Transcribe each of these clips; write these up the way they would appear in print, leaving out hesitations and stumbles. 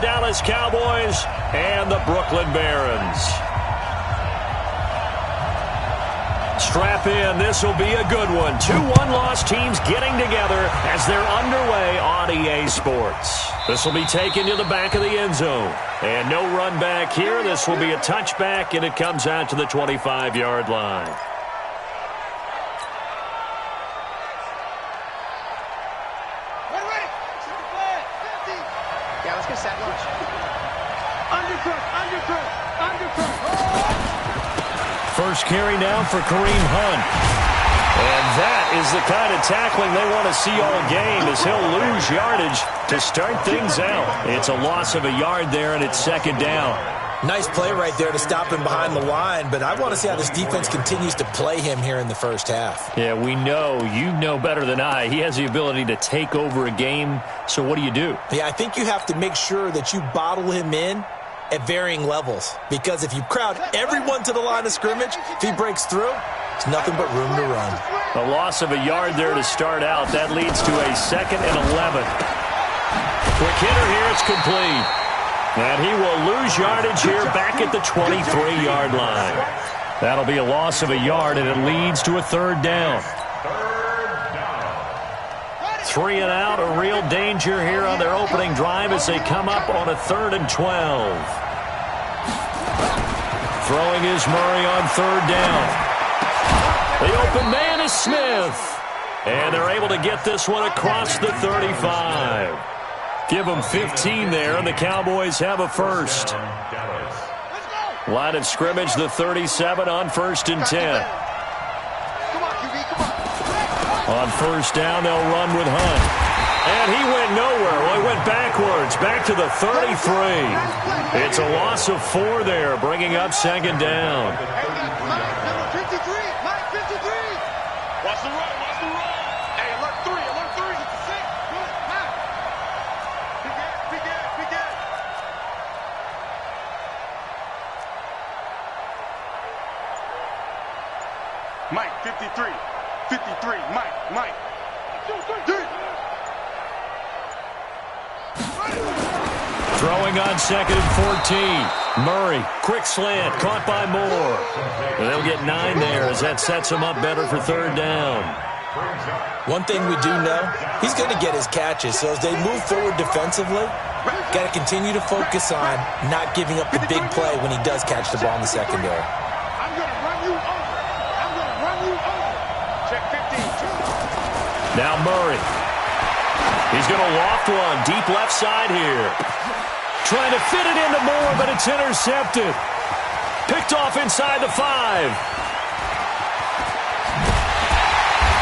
Dallas Cowboys and the Brooklyn Barons. Strap in, this will be a good one. 2 one-loss teams getting together as they're underway on EA Sports. This will be taken to the back of the end zone. And no run back here. This will be a touchback, and it comes out to the 25-yard line. First carry now for Kareem Hunt. And that is the kind of tackling they want to see all game, as he'll lose yardage to start things out. It's a loss of a yard there, and it's second down. Nice play right there to stop him behind the line, but I want to see how this defense continues to play him here in the first half. Yeah, we know. You know better than I. He has the ability to take over a game, so what do you do? Yeah, I think you have to make sure that you bottle him in at varying levels, because if you crowd everyone to the line of scrimmage, if he breaks through, it's nothing but room to run. A loss of a yard there to start out. That leads to a 2nd and 11. Quick hitter here, it's complete. And he will lose yardage here back at the 23-yard line. That'll be a loss of a yard, and it leads to a 3rd down. 3 and out, a real danger here on their opening drive as they come up on a 3rd and 12. Throwing is Murray on 3rd down. The open man is Smith. And they're able to get this one across the 35. Give them 15 there, and the Cowboys have a first. Line of scrimmage, the 37 on 1st and 10. On 1st down, they'll run with Hunt. And he went nowhere. Well, he went backwards, back to the 33. It's a loss of 4 there, bringing up 2nd down. Watch the run, watch the run. Hey, alert 3, alert 3. Big gap. Mike, 53. 53, Mike. 2, 3. Throwing on 2nd and 14. Murray, quick slant, caught by Moore. And they'll get 9 there as that sets him up better for 3rd down. One thing we do know, he's going to get his catches. So as they move forward defensively, got to continue to focus on not giving up the big play when he does catch the ball in the secondary. I'm going to run you over. Check 15. Now Murray. He's going to loft one deep left side here. Trying to fit it into Moore, but it's intercepted. Picked off inside the 5.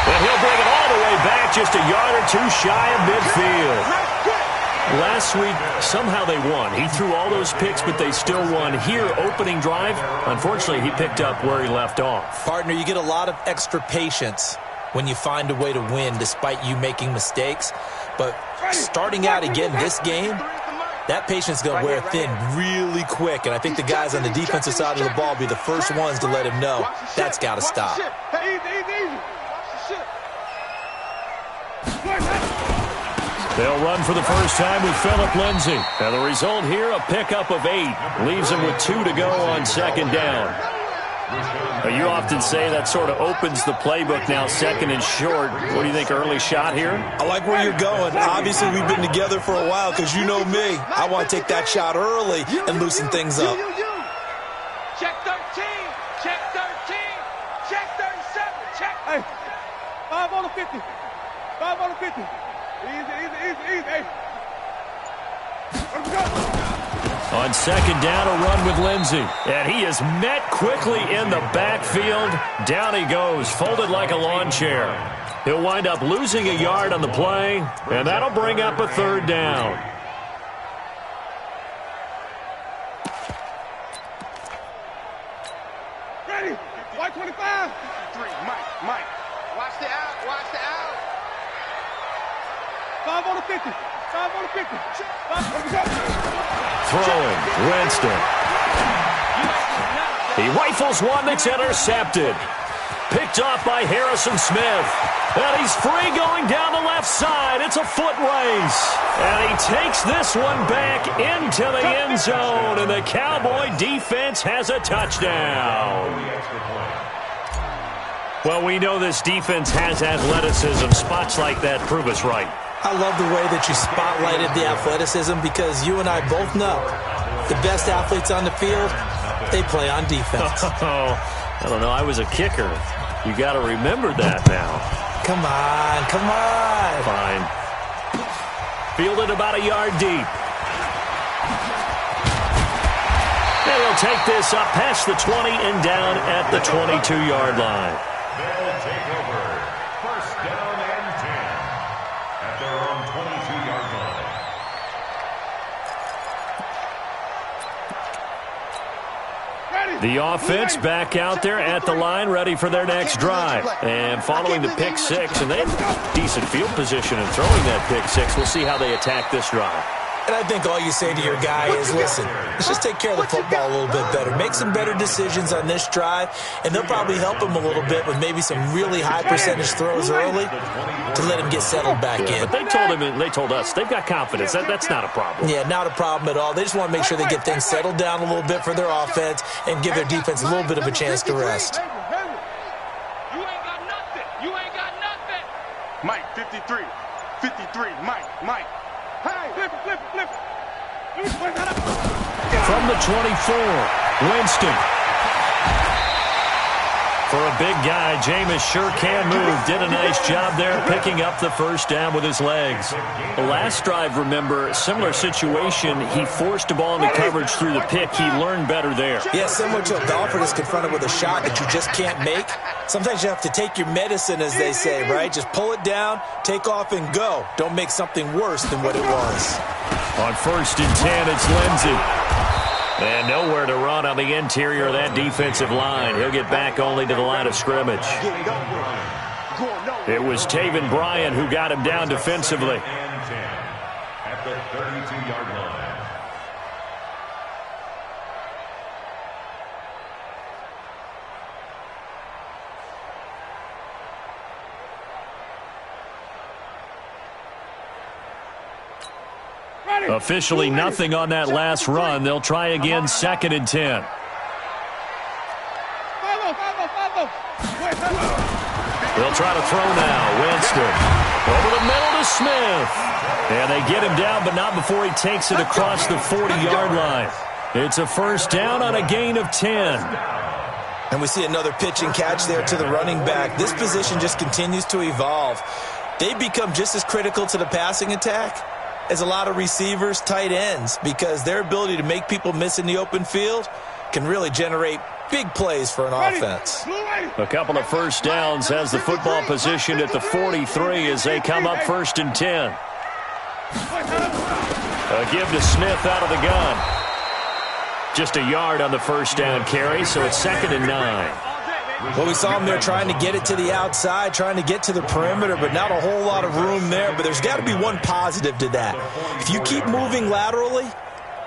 And he'll bring it all the way back, just a yard or 2 shy of midfield. Last week, somehow they won. He threw all those picks, but they still won. Here, opening drive, unfortunately, he picked up where he left off. Partner, you get a lot of extra patience when you find a way to win despite you making mistakes. But starting out again this game, that patience is going to wear thin really quick. And I think the guys on the defensive side of the ball will be the first ones to let him know that's got to stop. They'll run for the first time with Phillip Lindsay. And the result here, a pickup of 8. Leaves him with 2 to go on 2nd down. Now, you often say that sort of opens the playbook now, 2nd and short. What do you think, early shot here? I like where you're going. Obviously, we've been together for a while because you know me. I want to take that shot early and loosen things up. Check 13. Check 13. Check 37. Check. Hey, 5 on the 50. 5 on the 50. Easy. Hey. Let's go. On 2nd down, a run with Lindsay. And he is met quickly in the backfield. Down he goes, folded like a lawn chair. He'll wind up losing a yard on the play, and that'll bring up a 3rd down. Ready? White 25. 3, Mike. Watch the out. 5 on the 50. 5 on the 50. 5 on the 50. Throwing, Winston. He rifles one that's intercepted. Picked off by Harrison Smith. And he's free going down the left side. It's a foot race. And he takes this one back into the end zone. And the Cowboy defense has a touchdown. Well, we know this defense has athleticism. Spots like that prove us right. I love the way that you spotlighted the athleticism because you and I both know the best athletes on the field, they play on defense. Oh, I don't know. I was a kicker. You got to remember that now. Come on, come on. Fine. Fielded about a yard deep. And he'll take this up past the 20 and down at the 22-yard line. They'll take over. First down and 10 at their own 22-yard line. The offense back out there at the line, ready for their next drive. And following the pick six, and they have decent field position in throwing that pick six. We'll see how they attack this drive. And I think all you say to your guy is, listen, let's just take care of the football a little bit better. Make some better decisions on this drive, and they'll probably help him a little bit with maybe some really high percentage throws early to let him get settled back in. But they told us they've got confidence. That's not a problem. Yeah, not a problem at all. They just want to make sure they get things settled down a little bit for their offense and give their defense a little bit of a chance to rest. You ain't got nothing. You ain't got nothing. Mike, 53. 53. Mike. Hey, flip it. From the 24, Winston. For a big guy, Jameis sure can move. Did a nice job there picking up the first down with his legs. The last drive, remember, similar situation. He forced the ball into coverage through the pick. He learned better there. Yeah, similar to a golfer that's confronted with a shot that you just can't make. Sometimes you have to take your medicine, as they say, right? Just pull it down, take off, and go. Don't make something worse than what it was. On first and 10, it's Lindsey. And nowhere to run on the interior of that defensive line. He'll get back only to the line of scrimmage. It was Taven Bryan who got him down defensively. At the 32-yard line. Officially nothing on that last run. They'll try again, second and 10. They'll try to throw now. Winston over the middle to Smith. And they get him down, but not before he takes it across the 40-yard line. It's a first down on a gain of 10. And we see another pitch and catch there to the running back. This position just continues to evolve. They become just as critical to the passing attack as a lot of receivers, tight ends, because their ability to make people miss in the open field can really generate big plays for an offense. A couple of first downs has the football positioned at the 43 as they come up first and 10. A give to Smith out of the gun. Just a yard on the first down carry, so it's second and 9. Well, we saw him there trying to get it to the outside, trying to get to the perimeter, but not a whole lot of room there. But there's got to be one positive to that. If you keep moving laterally,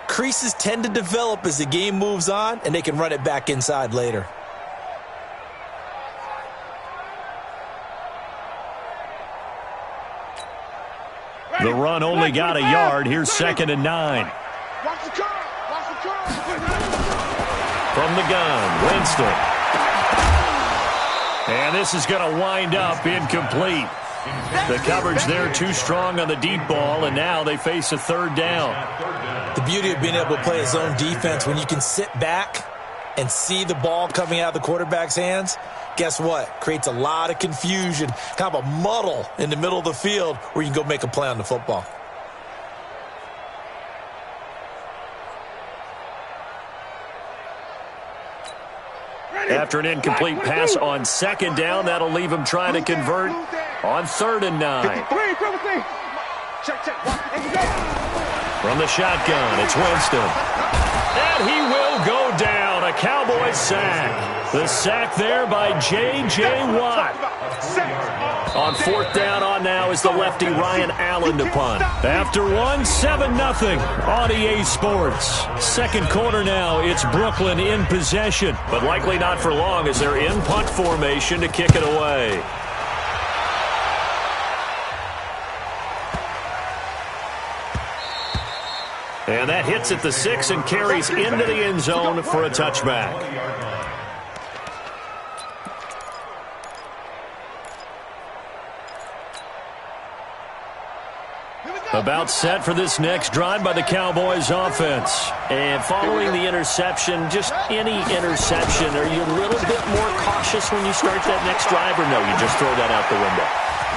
creases tend to develop as the game moves on, and they can run it back inside later. The run only got a yard. Here's second and 9. From the gun, Winston. And this is going to wind up incomplete. The coverage there too strong on the deep ball, and now they face a third down. The beauty of being able to play a zone defense, when you can sit back and see the ball coming out of the quarterback's hands, guess what? Creates a lot of confusion, kind of a muddle in the middle of the field where you can go make a play on the football. After an incomplete pass on second down, that'll leave him trying to convert on third and 9. From the shotgun, it's Winston. And he will go down. A a Cowboys sack. The sack there by J.J. Watt. On fourth down on now is the lefty Ryan Allen to punt. After 7-0 on EA Sports. Second quarter now, it's Brooklyn in possession, but likely not for long as they're in punt formation to kick it away. And that hits at the 6 and carries into the end zone for a touchback. About set for this next drive by the Cowboys offense. And following the interception, just any interception, are you a little bit more cautious when you start that next drive, or no, you just throw that out the window?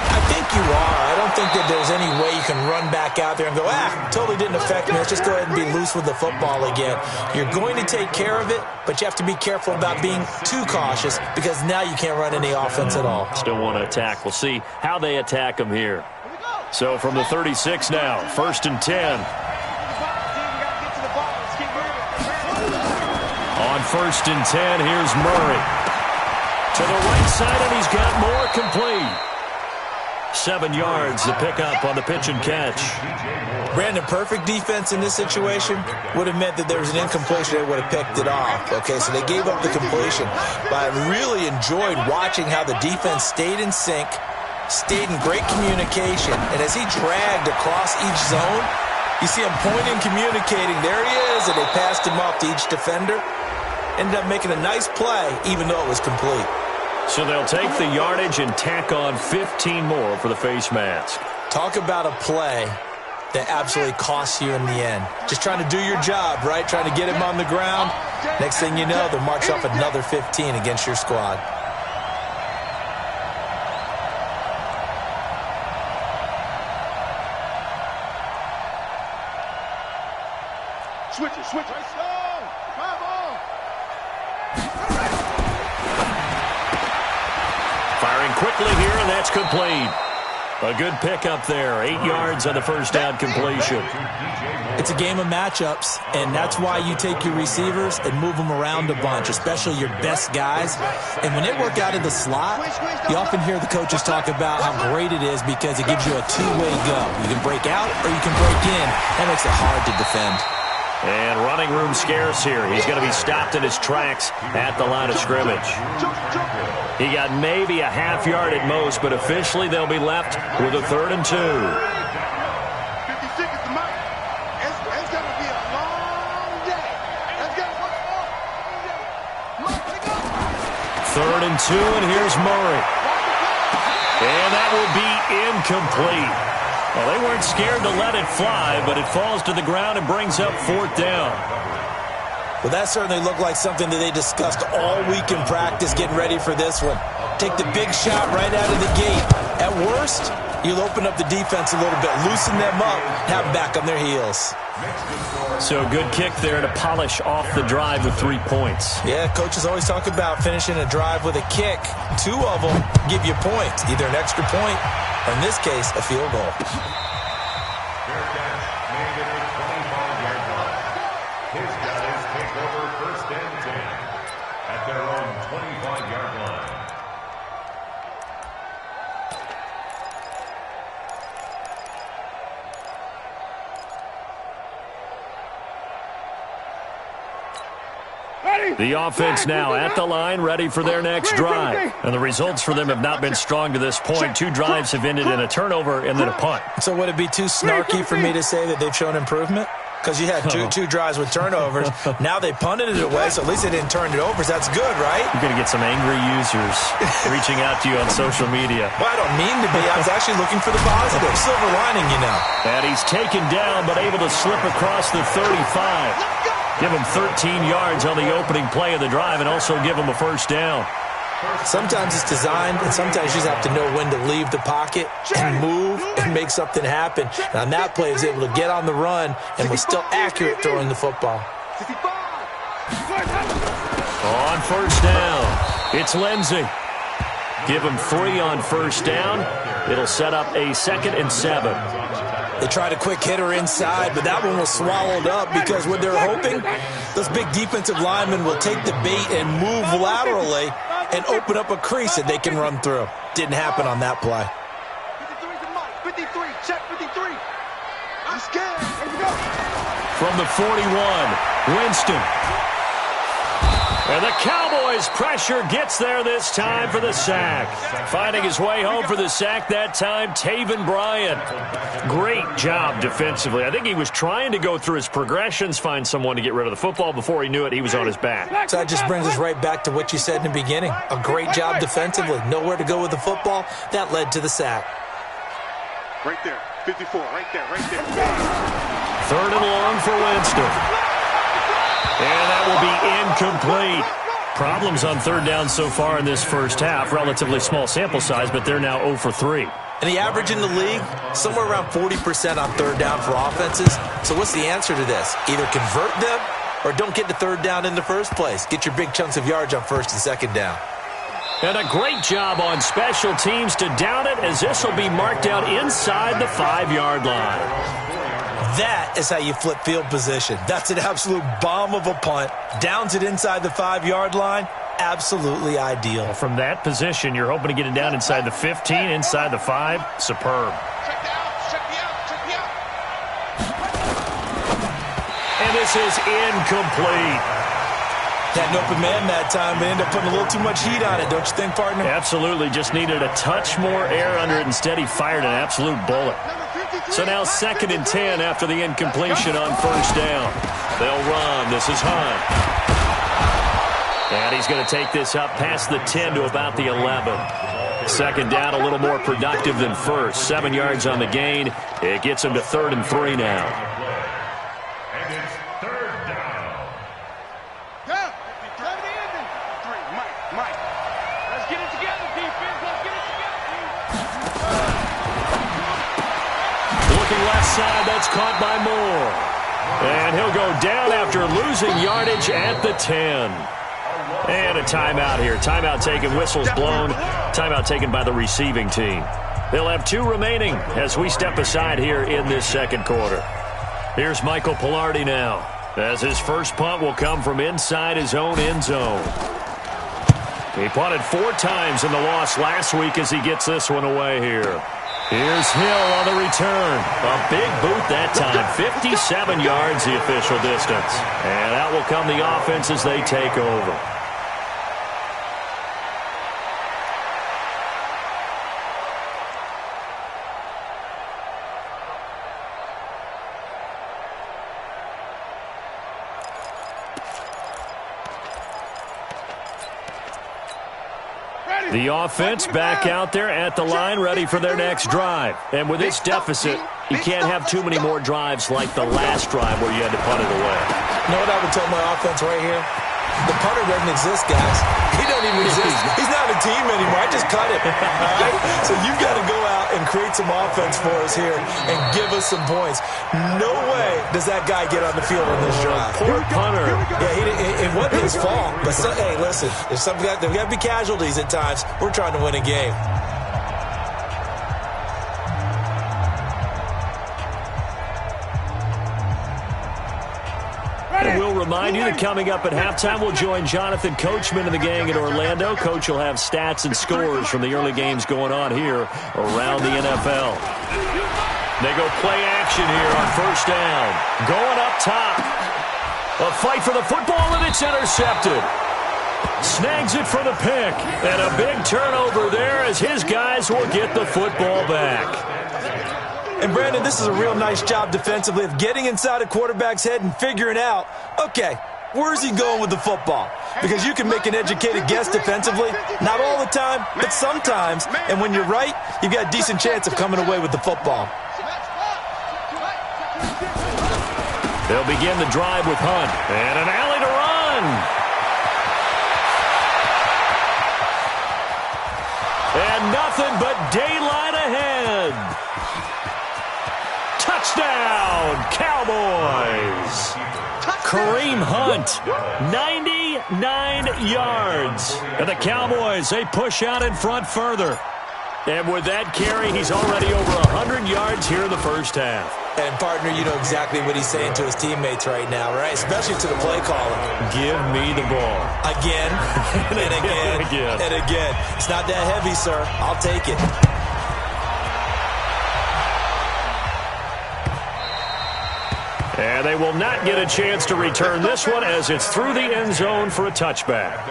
I think you are. I don't think that there's any way you can run back out there and go, totally didn't affect me. Let's just go ahead and be loose with the football again. You're going to take care of it, but you have to be careful about being too cautious because now you can't run any offense at all. Still want to attack. We'll see how they attack them here. So from the 36 now, 1st and 10. On 1st and 10, here's Murray. To the right side, and he's got more complete. 7 yards, the pickup on the pitch and catch. Brandon, perfect defense in this situation would have meant that there was an incompletion. They would have picked it off. Okay, so they gave up the completion. But I really enjoyed watching how the defense stayed in sync, stayed in great communication. And as he dragged across each zone, you see him pointing, communicating. There he is, and they passed him off to each defender. Ended up making a nice play, even though it was complete. So they'll take the yardage and tack on 15 more for the face mask. Talk about a play that absolutely costs you in the end. Just trying to do your job, right? Trying to get him on the ground. Next thing you know, they'll march off another 15 against your squad. Switch it. Firing quickly here, and that's complete. A good pickup there. 8 yards on the first down completion. It's a game of matchups, and that's why you take your receivers and move them around a bunch, especially your best guys. And when they work out of the slot, you often hear the coaches talk about how great it is because it gives you a two-way go. You can break out or you can break in. That makes it hard to defend. And running room scarce here. He's going to be stopped in his tracks at the line of scrimmage. He got maybe a half yard at most, but officially they'll be left with a 3rd and 2. 56 is the mark. It's going to be a long day. Let's go. 3rd and 2, and here's Murray. And that will be incomplete. Well, they weren't scared to let it fly, but it falls to the ground and brings up 4th down. Well, that certainly looked like something that they discussed all week in practice getting ready for this one. Take the big shot right out of the gate. At worst, you'll open up the defense a little bit, loosen them up, have them back on their heels. So good kick there to polish off the drive with 3 points. Yeah, coaches always talk about finishing a drive with a kick. 2 of them give you points, either an extra point or, in this case, a field goal. His guys take over 1st and 10 at their own 25-yard line. The offense now at the line, ready for their next drive. And the results for them have not been strong to this point. 2 drives have ended in a turnover and then a punt. So would it be too snarky for me to say that they've shown improvement? Because you had two drives with turnovers. Now they punted it away, so at least they didn't turn it over. So that's good, right? You're going to get some angry users reaching out to you on social media. Well, I don't mean to be. I was actually looking for the positive. Silver lining, you know. And he's taken down, but able to slip across the 35. Give him 13 yards on the opening play of the drive and also give him a 1st down. Sometimes it's designed, and sometimes you just have to know when to leave the pocket and move and make something happen. And on that play, he was able to get on the run and was still accurate throwing the football. On 1st down, it's Lindsey. Give him 3 on 1st down. It'll set up a 2nd and 7. They tried a quick hitter inside, but that one was swallowed up because what they're hoping, those big defensive linemen will take the bait and move laterally and open up a crease that they can run through. Didn't happen on that play. 53, check 53. I'm scared. Here we go. From the 41, Winston. And the Cowboys' pressure gets there this time for the sack. Finding his way home for the sack that time, Taven Bryan. Great job defensively. I think he was trying to go through his progressions, find someone to get rid of the football. Before he knew it, he was on his back. So that just brings us right back to what you said in the beginning. A great job defensively. Nowhere to go with the football. That led to the sack. Right there. 54. Right there. Right there. 3rd and long for Winston. And that will be incomplete. Problems on 3rd down so far in this first half. Relatively small sample size, but they're now 0 for 3. And the average in the league, somewhere around 40% on 3rd down for offenses. So what's the answer to this? Either convert them or don't get to 3rd down in the first place. Get your big chunks of yards on 1st and 2nd down. And a great job on special teams to down it, as this will be marked out inside the 5-yard line. That is how you flip field position. That's an absolute bomb of a punt. Downs it inside the 5-yard line. Absolutely ideal. From that position, you're hoping to get it down inside the 15, inside the 5. Superb. Check the out. Check the out. Check the out. And this is incomplete. Had an open man that time, but ended up putting a little too much heat on it, don't you think, partner? Absolutely. Just needed a touch more air under it. Instead, he fired an absolute bullet. So now 2nd and 10 after the incompletion on 1st down. They'll run. This is Hunt. And he's going to take this up past the 10 to about the 11. 2nd down, a little more productive than 1st. 7 yards on the gain. It gets him to 3rd and 3 now. And it's 3rd down. Go. Come in. 3. Mike. Let's get it together, defense. Let's get it together. Looking left side, that's caught by Moore. And he'll go down after losing yardage at the 10. And a timeout here. Timeout taken, whistles blown. Timeout taken by the receiving team. They'll have 2 remaining as we step aside here in this 2nd quarter. Here's Michael Pilardi now, as his first punt will come from inside his own end zone. He punted 4 times in the loss last week as he gets this one away here. Here's Hill on the return. A big boot that time. 57 yards the official distance. And that will come the offense as they take over. The offense back out there at the line, ready for their next drive. And with this deficit, you can't have too many more drives like the last drive where you had to punt it away. You know what I would tell my offense right here? The punter doesn't exist, guys. He don't even exist. He's not a team anymore. I just cut it. All right? So you've got to go out and create some offense for us here and give us some points. No way does that guy get on the field on this drive. Poor punter. Yeah, it wasn't his fault. But, hey, listen, there's got to be casualties at times. We're trying to win a game. And we'll remind you that coming up at halftime, we'll join Jonathan Coachman and the gang in Orlando. Coach will have stats and scores from the early games going on here around the NFL. They go play action here on 1st down. Going up top. A fight for the football, and it's intercepted. Snags it for the pick. And a big turnover there as his guys will get the football back. And, Brandon, this is a real nice job defensively of getting inside a quarterback's head and figuring out, okay, where's he going with the football? Because you can make an educated guess defensively. Not all the time, but sometimes. And when you're right, you've got a decent chance of coming away with the football. They'll begin the drive with Hunt. And an alley to run. And nothing but daylight ahead. Touchdown, Cowboys. Kareem Hunt, 99 yards. And the Cowboys, they push out in front further. And with that carry, he's already over 100 yards here in the first half. And, partner, you know exactly what he's saying to his teammates right now, right? Especially to the play caller. Give me the ball. Again, and again, and again. It's not that heavy, sir. I'll take it. And they will not get a chance to return this one as it's through the end zone for a touchback.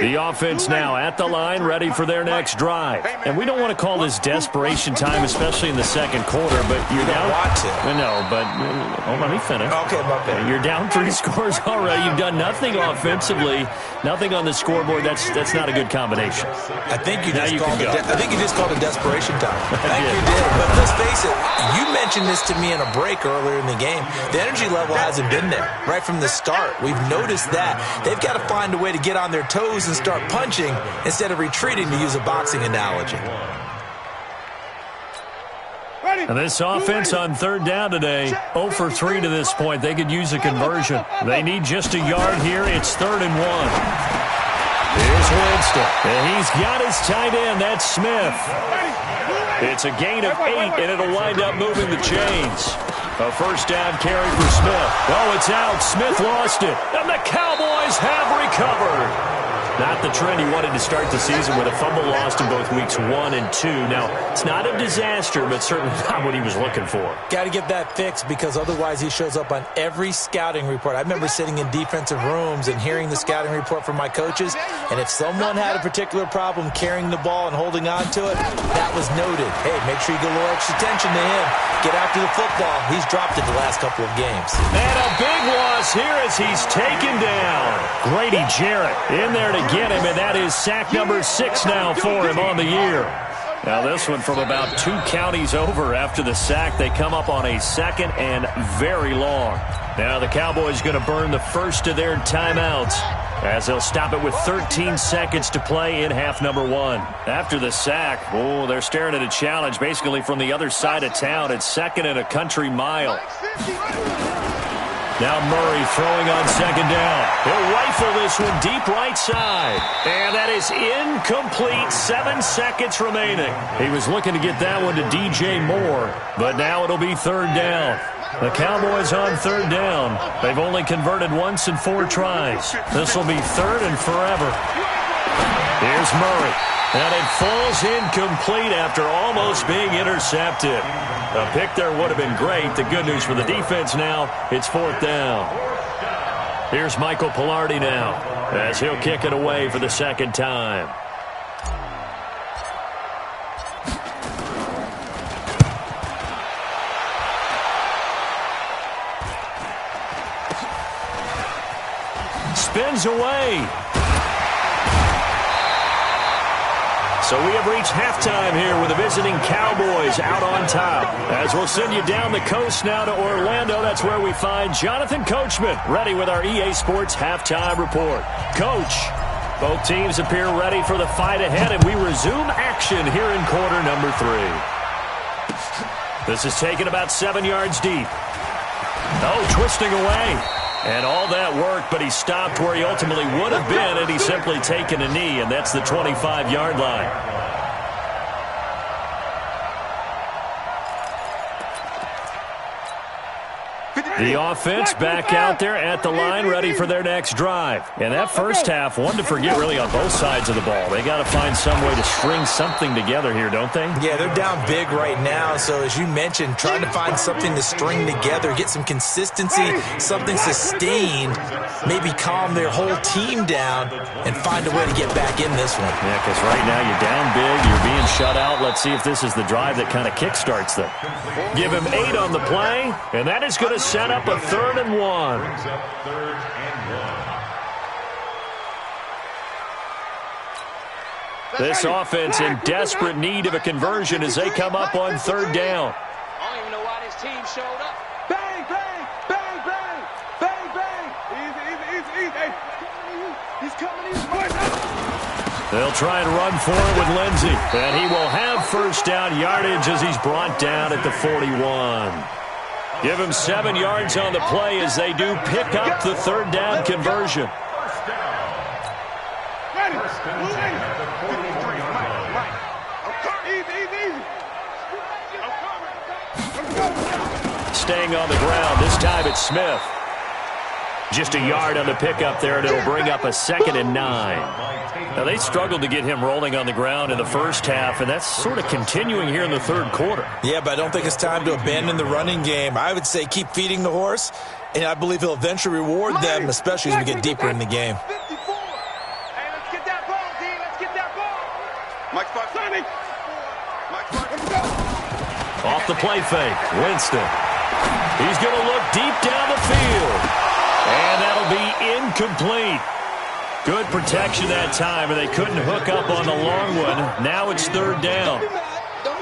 The offense now at the line, ready for their next drive. And we don't want to call this desperation time, especially in the second quarter, but you're down. Want to. No, but let me finish. Okay, my bad. You're down 3 scores already. You've done nothing offensively, nothing on the scoreboard. That's not a good combination. I think you just called it desperation time. I think did. you did. But let's face it, you mentioned this to me in a break earlier in the game. The energy level hasn't been there right from the start. We've noticed that. They've got to find a way to get on their toes and start punching instead of retreating, to use a boxing analogy. And this offense on third down today, 0 for 3 to this point. They could use a conversion. They need just a yard here. It's 3rd and 1. Here's Winston. And he's got his tight end. That's Smith. It's a gain of 8, and it'll wind up moving the chains. A first down carry for Smith. Oh, it's out. Smith lost it. And the Cowboys have recovered. Not the trend he wanted to start the season with a fumble lost in both weeks 1 and 2. Now, it's not a disaster, but certainly not what he was looking for. Got to get that fixed because otherwise he shows up on every scouting report. I remember sitting in defensive rooms and hearing the scouting report from my coaches, and if someone had a particular problem carrying the ball and holding on to it, that was noted. Hey, make sure you give a little extra attention to him. Get after the football. He's dropped it the last couple of games. And a big loss here as he's taken down. Grady Jarrett in there to get him, and that is sack number 6 now for him on the year. Now this one from about 2 counties over after the sack. They come up on a 2nd and very long. Now the Cowboys going to burn the first of their timeouts as they'll stop it with 13 seconds to play in half number 1. After the sack, they're staring at a challenge basically from the other side of town. It's 2nd and a country mile. Now Murray throwing on 2nd down. He'll rifle this one deep right side. And that is incomplete. 7 seconds remaining. He was looking to get that one to DJ Moore, but now it'll be 3rd down. The Cowboys on 3rd down. They've only converted once in 4 tries. This will be 3rd and forever. Here's Murray. And it falls incomplete after almost being intercepted. A pick there would have been great. The good news for the defense now, it's 4th down. Here's Michael Pilardi now as he'll kick it away for the 2nd time. Spins away. So we have reached halftime here with the visiting Cowboys out on top. As we'll send you down the coast now to Orlando, that's where we find Jonathan Coachman, ready with our EA Sports halftime report. Coach, both teams appear ready for the fight ahead, and we resume action here in quarter number 3. This is taken about 7 yards deep. Oh, twisting away. And all that work, but he stopped where he ultimately would have been had he simply taken a knee, and that's the 25-yard line. The offense back out there at the line, ready for their next drive. And that first half, one to forget really on both sides of the ball. They got to find some way to string something together here, don't they? Yeah, they're down big right now. So as you mentioned, trying to find something to string together, get some consistency, something sustained, maybe calm their whole team down and find a way to get back in this one. Yeah, because right now you're down big, you're being shut out. Let's see if this is the drive that kind of kickstarts them. Give him 8 on the play, and that is going to set up a 3rd and 1. This offense in desperate need of a conversion as they come up on 3rd down. I don't even know why this team showed up. Bang, bang, bang, bang, bang, bang. Easy. Hey, he's coming. They'll try and run for it with Lindsey. And he will have first down yardage as he's brought down at the 41. Give him 7 yards on the play as they do pick up the third down conversion. Staying on the ground, this time it's Smith. Just a yard on the pickup there, and it'll bring up a 2nd and 9. Now, they struggled to get him rolling on the ground in the first half, and that's sort of continuing here in the third quarter. Yeah, but I don't think it's time to abandon the running game. I would say keep feeding the horse, and I believe he'll eventually reward them, especially as we get deeper in the game. Off the play fake, Winston. He's going to look deep down the field. And that'll be incomplete. Good protection that time, and they couldn't hook up on the long one. Now it's third down.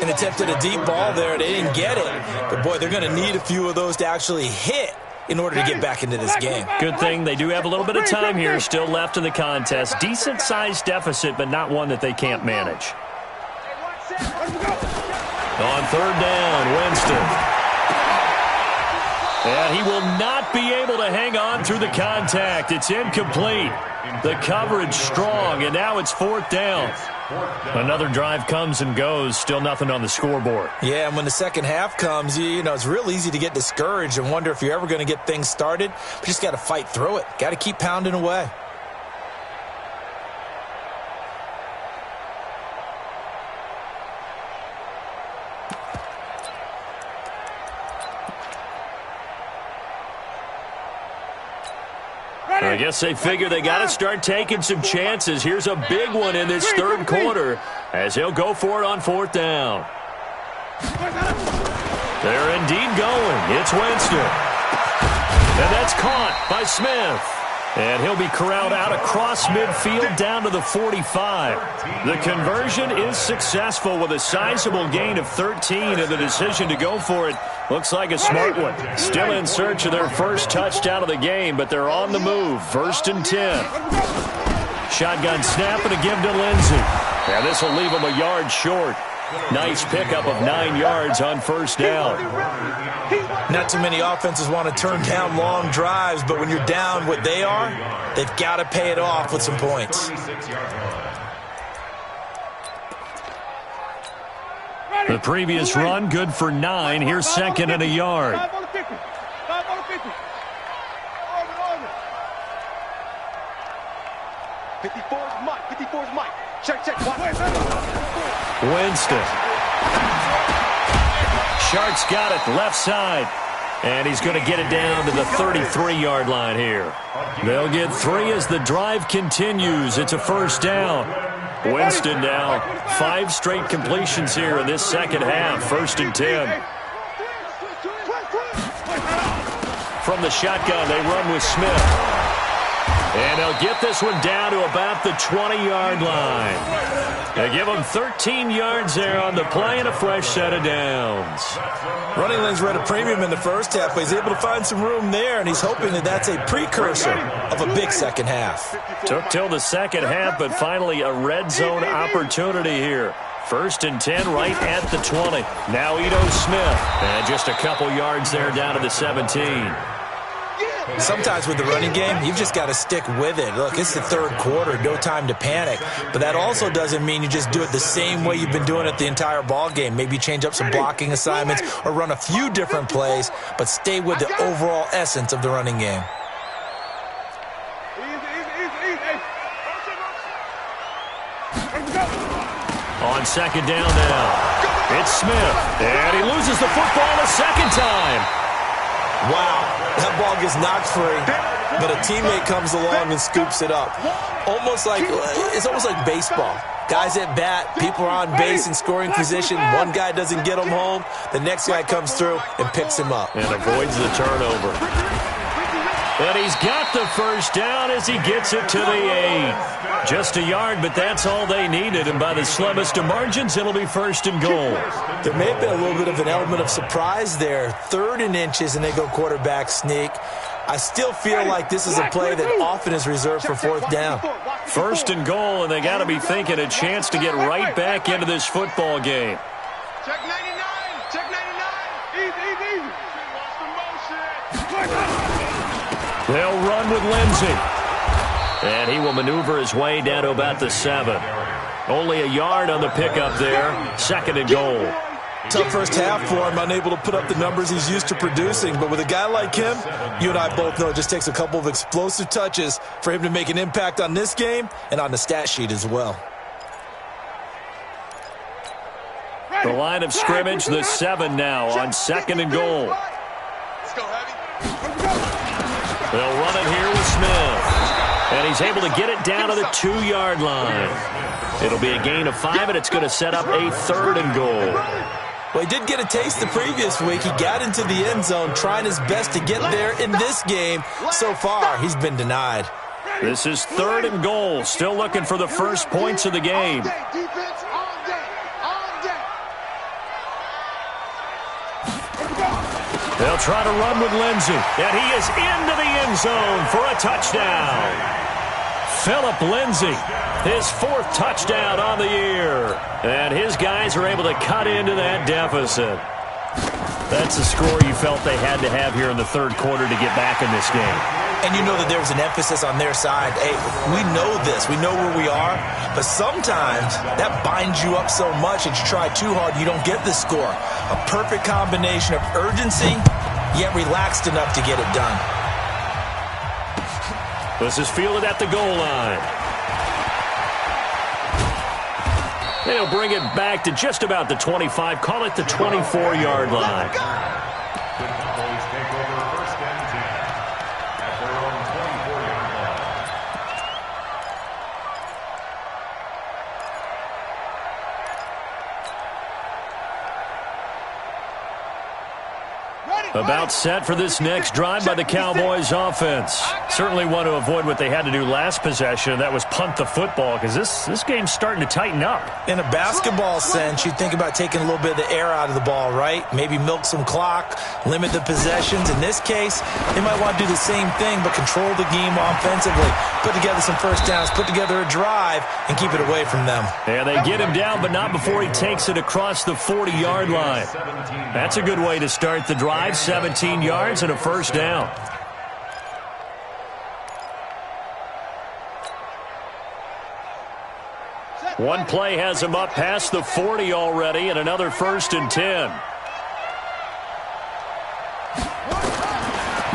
An attempt at a deep ball there. They didn't get it. But, boy, they're going to need a few of those to actually hit in order to get back into this game. Good thing they do have a little bit of time here still left in the contest. Decent-sized deficit, but not one that they can't manage. On third down, Winston. And he will not be able to hang on through the contact. It's incomplete. The coverage strong, and now it's fourth down. Another drive comes and goes. Still nothing on the scoreboard. Yeah, and when the second half comes, you know, it's real easy to get discouraged and wonder if you're ever going to get things started. But you just got to fight through it. Got to keep pounding away. I guess they figure they got to start taking some chances. Here's a big one in this third quarter as he'll go for it on fourth down. They're indeed going. It's Winston. And that's caught by Smith. And he'll be corralled out across midfield down to the 45. The conversion is successful with a sizable gain of 13, and the decision to go for it looks like a smart one. Still in search of their first touchdown of the game, but they're on the move. 1st and 10. Shotgun snap and a give to Lindsey. And this will leave him a yard short. Nice pickup of 9 yards on first down. Not too many offenses want to turn down long drives, but when you're down what they are, they've got to pay it off with some points. The previous run, good for 9. Here's 2nd and a yard. 5 on the 50. 5 on the 50. 54's Mike. 54's Mike. Check. Winston. Shark's got it left side. And he's going to get it down to the 33-yard line here. They'll get 3 as the drive continues. It's a first down. Winston now 5 straight completions here in this second half. 1st and 10. From the shotgun, they run with Smith. And they'll get this one down to about the 20-yard line. They give him 13 yards there on the play and a fresh set of downs. Running lanes were at a premium in the first half, but he's able to find some room there, and he's hoping that that's a precursor of a big second half. Took till the second half, but finally a red zone opportunity here. 1st and 10 right at the 20. Now Ito Smith. And just a couple yards there down to the 17. Sometimes with the running game, you've just got to stick with it. Look, it's the third quarter, no time to panic. But that also doesn't mean you just do it the same way you've been doing it the entire ball game. Maybe change up some blocking assignments or run a few different plays, but stay with the overall essence of the running game. On second down now, it's Smith. And he loses the football a second time. Wow, that ball gets knocked free, but a teammate comes along and scoops it up. It's almost like baseball. Guys at bat, people are on base in scoring position. One guy doesn't get him home. The next guy comes through and picks him up. And avoids the turnover. But he's got the first down as he gets it to the 8. Just a yard, but that's all they needed. And by the slimmest of margins, it'll be 1st and goal. There may have been a little bit of an element of surprise there. 3rd and inches, and they go quarterback sneak. I still feel like this is a play that often is reserved for 4th down. 1st and goal, and they got to be thinking a chance to get right back into this football game. Check 99. Check 99. Easy. They'll run with Lindsey. And he will maneuver his way down to about the 7. Only a yard on the pickup there. 2nd and goal. Tough first half for him, unable to put up the numbers he's used to producing. But with a guy like him, you and I both know it just takes a couple of explosive touches for him to make an impact on this game and on the stat sheet as well. The line of scrimmage, the 7 now on 2nd and goal. They'll run it here with Smith. And he's able to get it down to the 2-yard line. It'll be a gain of 5, and it's going to set up a 3rd and goal. Well, he did get a taste the previous week. He got into the end zone, trying his best to get there in this game. So far, he's been denied. This is 3rd and goal. Still looking for the first points of the game. They'll try to run with Lindsey. And he is into the end zone for a touchdown. Phillip Lindsay, his 4th touchdown on the year. And his guys are able to cut into that deficit. That's the score you felt they had to have here in the 3rd quarter to get back in this game. And you know that there's an emphasis on their side. Hey, we know this. We know where we are. But sometimes that binds you up so much that you try too hard, you don't get the score. A perfect combination of urgency, yet relaxed enough to get it done. This is fielded at the goal line. They'll bring it back to just about the 25. Call it the 24-yard line. The Cowboys take over 1st and 10 at their own 24-yard line. About set for this next drive by the Cowboys offense. Certainly want to avoid what they had to do last possession. That was punt the football, because this game's starting to tighten up. In a basketball sense, you think about taking a little bit of the air out of the ball, right? Maybe milk some clock, limit the possessions. In this case, they might want to do the same thing, but control the game offensively. Put together some first downs, put together a drive, and keep it away from them. And they get him down, but not before he takes it across the 40-yard line. That's a good way to start the drive. 17 yards and a first down. One play has him up past the 40 already, and another 1st and 10.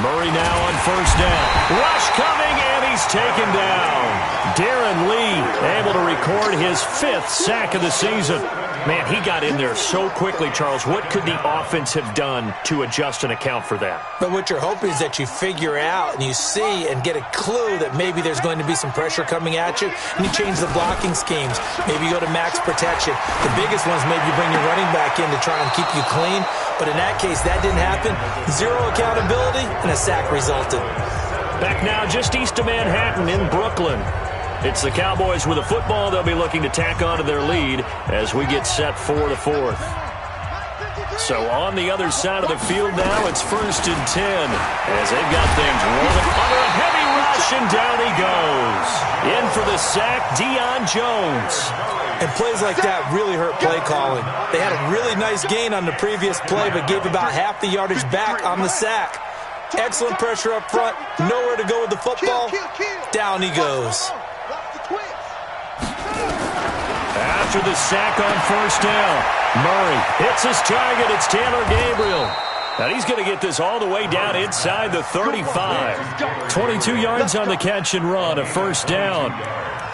Murray now on 1st down. Rush coming, and he's taken down. Darren Lee able to record his 5th sack of the season. Man, he got in there so quickly, Charles. What could the offense have done to adjust and account for that? But what you're hoping is that you figure out and you see and get a clue that maybe there's going to be some pressure coming at you, and you change the blocking schemes. Maybe you go to max protection. The biggest ones, maybe you bring your running back in to try and keep you clean. But in that case, that didn't happen. 0 accountability, and a sack resulted. Back now just east of Manhattan in Brooklyn. It's the Cowboys with a football. They'll be looking to tack on to their lead as we get set for the 4th. So on the other side of the field now, it's 1st and 10 as they've got things rolling under a heavy rush, and down he goes. In for the sack, Deion Jones. And plays like that really hurt play calling. They had a really nice gain on the previous play, but gave about half the yardage back on the sack. Excellent pressure up front, nowhere to go with the football. Down he goes. After the sack on 1st down, Murray hits his target. It's Taylor Gabriel. And he's going to get this all the way down inside the 35. 22 yards on the catch and run, a 1st down.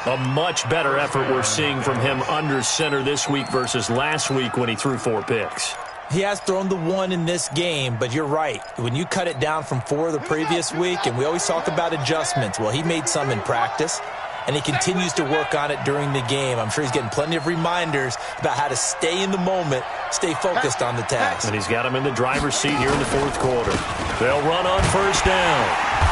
A much better effort we're seeing from him under center this week versus last week when he threw 4 picks. He has thrown the 1 in this game, but you're right. When you cut it down from 4 the previous week, and we always talk about adjustments, well, he made some in practice, and he continues to work on it during the game. I'm sure he's getting plenty of reminders about how to stay in the moment, stay focused on the task. And he's got him in the driver's seat here in the 4th quarter. They'll run on 1st down.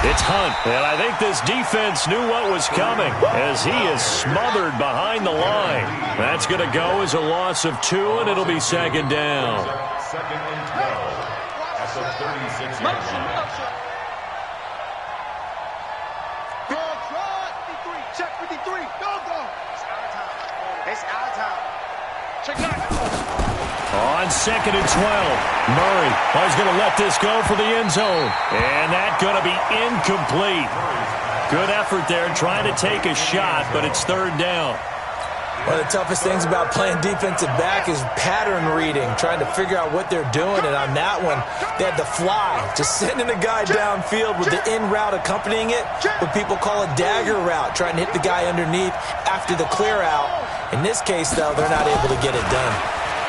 It's Hunt, and I think this defense knew what was coming as he is smothered behind the line. That's going to go as a loss of 2, and it'll be 2nd down. 2nd and 12 at the 36-yard line. Check 53. Go. It's our time. On 2nd and 12, Murray is going to let this go for the end zone. And that's going to be incomplete. Good effort there trying to take a shot, but it's 3rd down. One of the toughest things about playing defensive back is pattern reading, trying to figure out what they're doing. And on that one, they had the fly, just sending a guy downfield with the in route accompanying it, what people call a dagger route, trying to hit the guy underneath after the clear out. In this case, though, they're not able to get it done.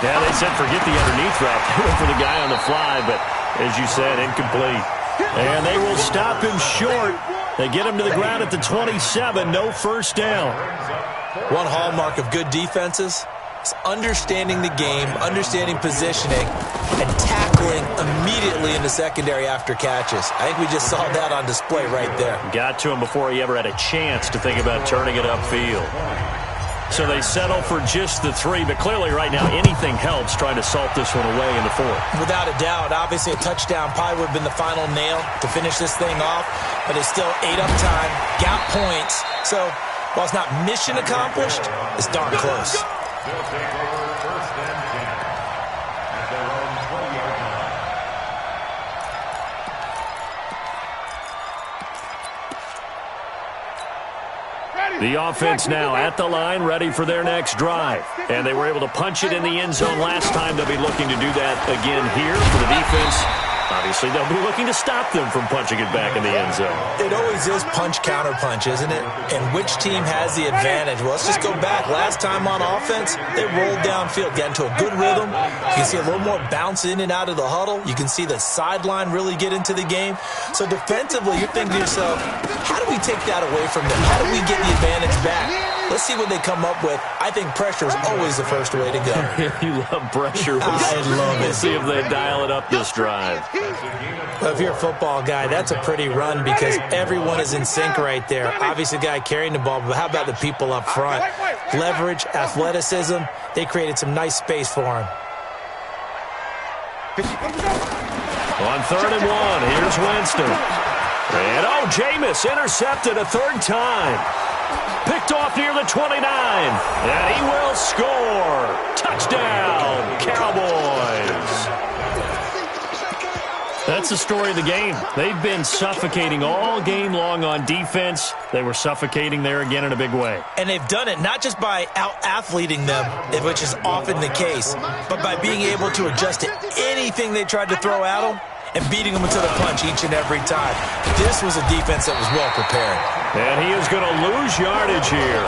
Yeah, they said forget the underneath route. They went for the guy on the fly, but as you said, incomplete. And they will stop him short. They get him to the ground at the 27, no first down. One hallmark of good defenses is understanding the game, understanding positioning, and tackling immediately in the secondary after catches. I think we just saw that on display right there. Got to him before he ever had a chance to think about turning it upfield. So they settle for just the 3, but clearly right now anything helps trying to salt this one away in the 4th. Without a doubt, obviously a touchdown probably would have been the final nail to finish this thing off, but it's still ate up time, got points. So while it's not mission accomplished, it's darn close. They'll take over 1st and 10 at their own 20-yard line. The offense now at the line, ready for their next drive. And they were able to punch it in the end zone last time. They'll be looking to do that again here for the defense. Obviously, they'll be looking to stop them from punching it back in the end zone. It always is punch-counter-punch, isn't it? And which team has the advantage? Well, let's just go back. Last time on offense, they rolled downfield, got into a good rhythm. You can see a little more bounce in and out of the huddle. You can see the sideline really get into the game. So defensively, you're thinking to yourself, how do we take that away from them? How do we get the advantage back? Let's see what they come up with. I think pressure is always the first way to go. You love pressure. I love it. We'll see if they dial it up this drive. Well, if you're a football guy, that's a pretty run because everyone is in sync right there. Obviously, the guy carrying the ball, but how about the people up front? Leverage, athleticism, they created some nice space for him. On 3rd and 1, here's Winston. And, Jnyce intercepted a 3rd time. Picked off near the 29, and he will score. Touchdown, Cowboys. That's the story of the game. They've been suffocating all game long on defense. They were suffocating there again in a big way. And they've done it not just by out-athleting them, which is often the case, but by being able to adjust to anything they tried to throw at them and beating them into the punch each and every time. This was a defense that was well prepared. And he is going to lose yardage here.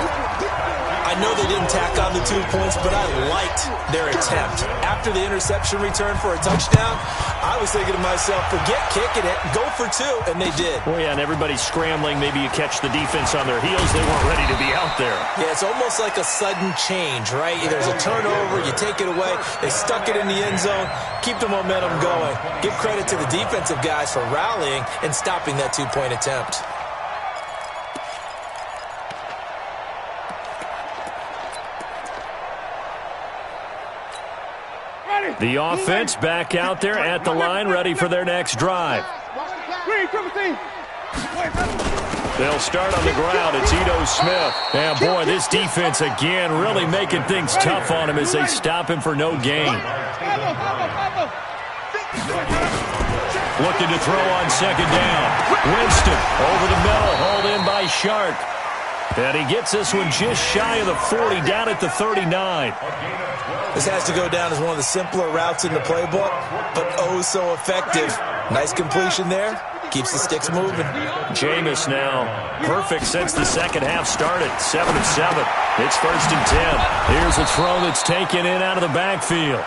I know they didn't tack on the 2 points, but I liked their attempt. After the interception return for a touchdown, I was thinking to myself, forget kicking it, go for 2, and they did. Well, yeah, and everybody's scrambling. Maybe you catch the defense on their heels. They weren't ready to be out there. Yeah, it's almost like a sudden change, right? There's a turnover, you take it away, they stuck it in the end zone, keep the momentum going. Give credit to the defensive guys for rallying and stopping that 2-point attempt. The offense back out there at the line, ready for their next drive. They'll start on the ground. It's Smith. And, boy, this defense again really making things tough on him as they stop him for no gain. Looking to throw on 2nd down. Winston over the middle, hauled in by Shark. And he gets this one just shy of the 40, down at the 39. This has to go down as one of the simpler routes in the playbook, but oh so effective. Nice completion there. Keeps the sticks moving. Jnyce now perfect since the second half started. 7 of 7. It's 1st and 10. Here's a throw that's taken in out of the backfield.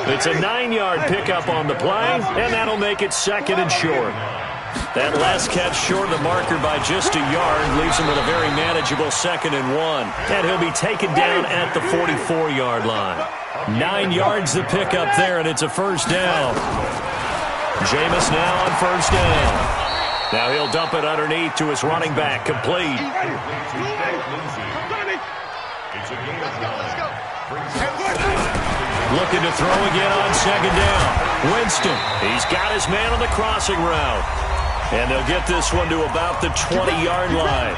It's a 9-yard pickup on the play, and that'll make it 2nd and short. That last catch short of the marker by just a yard leaves him with a very manageable 2nd and 1. And he'll be taken down at the 44-yard line. 9 yards the pickup there, and it's a 1st down. Jnyce now on 1st down. Now he'll dump it underneath to his running back, complete. Looking to throw again on 2nd down. Winston, he's got his man on the crossing route. And they'll get this one to about the 20-yard line.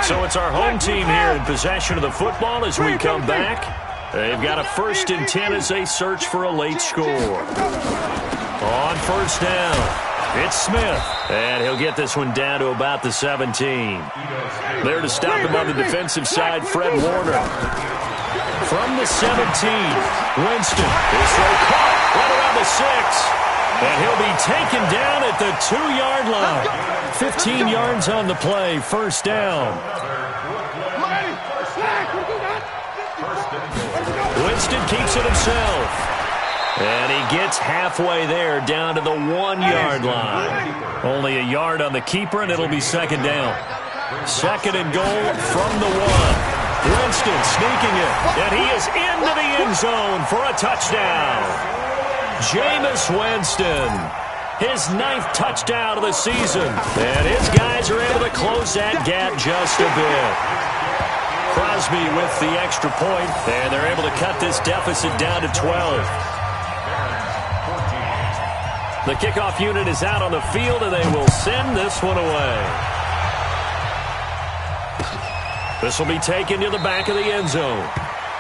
So it's our home team here in possession of the football as we come back. They've got a 1st and 10 as they search for a late score. On 1st down, it's Smith. And he'll get this one down to about the 17. There to stop him on the defensive side, Fred Warner. From the 17, Winston. His throw caught right around the 6. And he'll be taken down at the 2-yard line. 15 yards on the play, 1st down. Winston keeps it himself. And he gets halfway there, down to the 1-yard line. Only a yard on the keeper, and it'll be 2nd down. 2nd and goal from the 1. Winston sneaking it, and he is into the end zone for a touchdown. Jnyce Winston, his 9th touchdown of the season. And his guys are able to close that gap just a bit. Crosby with the extra point, and they're able to cut this deficit down to 12. The kickoff unit is out on the field, and they will send this one away. This will be taken to the back of the end zone.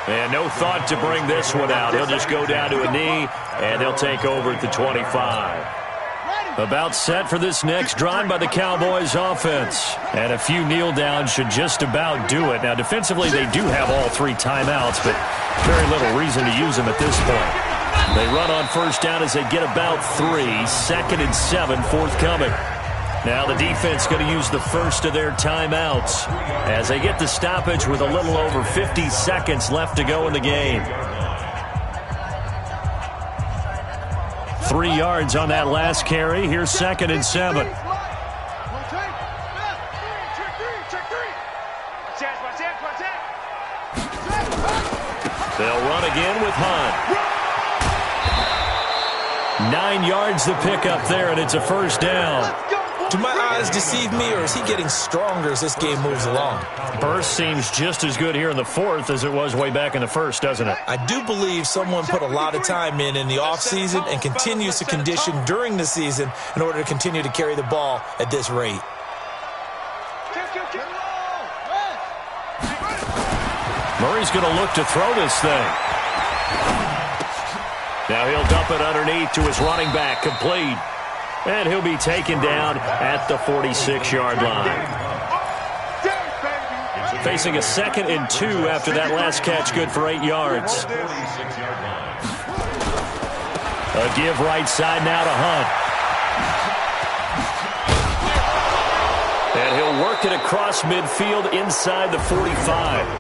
And no thought to bring this one out. He'll just go down to a knee, and they'll take over at the 25. About set for this next drive by the Cowboys offense. And a few kneel downs should just about do it. Now, defensively, they do have all 3 timeouts, but very little reason to use them at this point. They run on 1st down as they get about 3. 2nd and 7 forthcoming. Now the defense going to use the first of their timeouts as they get the stoppage with a little over 50 seconds left to go in the game. 3 yards on that last carry. Here's 2nd and 7. They'll run again with Hunt. 9 yards the pickup there, and it's a 1st down. Do my eyes deceive me, or is he getting stronger as this game moves along? Burst seems just as good here in the 4th as it was way back in the 1st, doesn't it? I do believe someone put a lot of time in the offseason and continues to condition during the season in order to continue to carry the ball at this rate. Murray's going to look to throw this thing. Now he'll dump it underneath to his running back, complete. And he'll be taken down at the 46-yard line. Facing a 2nd and 2 after that last catch, good for 8 yards. A give right side now to Hunt. And he'll work it across midfield inside the 45.